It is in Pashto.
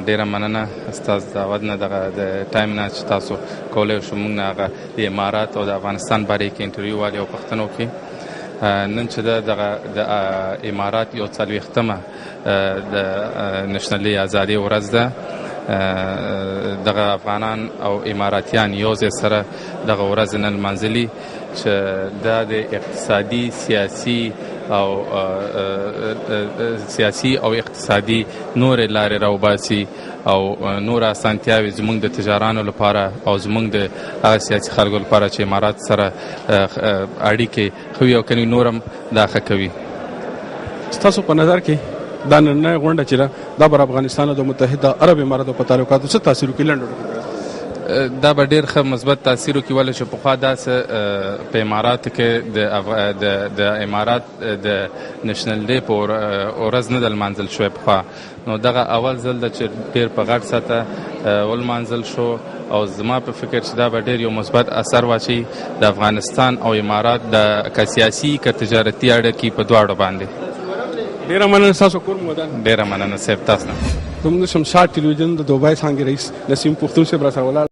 ډیره مننه ستاسو دعوت نه د ټایم نه چې تاسو کولی شو موږ نه هغه د امارات او د افغانستان باره کې انټرویو والي او پوښتنه وکړي. نن چې د امارات یو 40مه د نشنلي ازادي ورځ ده، دغه افغانان او اماراتیان یو ځای سره دغه ورځ نن لمانځلي چې دا د اقتصادي سیاسي او اقتصادي نورې لارې راوباسي او نور اسانتیاوې زموږ د تجارانو لپاره او زموږ د هغه سیاسي خلکو لپاره چې امارات سره اړیکې ښه وي او کني نور هم دا ښه کوي. ستاسو په نظر کې دا نننۍ غونډه چې دا بر افغانستان او د متحده عرب اماراتو په تعلقاتو څه تاثیر وکړي؟ لنډ دا به ډېر ښه مثبت تاثیر وکړي، ولې چې پخوا داسې په اماراتو کې د امارات د نشنل ډے په ورځ نه ده لمانځل شوی پخوا، نو دغه اول ځل ده چې ډېر په غټ سطحه ولمانځل شو او زما په فکر چې دا به ډېر یو مثبت اثر واچوي د افغانستان او امارات د که سیاسي که تجارتي اړیکې په دواړو باندې. ډیره مننه ستاسو کور مو ودان. ډیره مننه صاحب تاسو نه. زموږ شمشاد ټلویزیون د دوبۍ څانګې رئیس نسیم پښتون صاحب را سره ولاړ.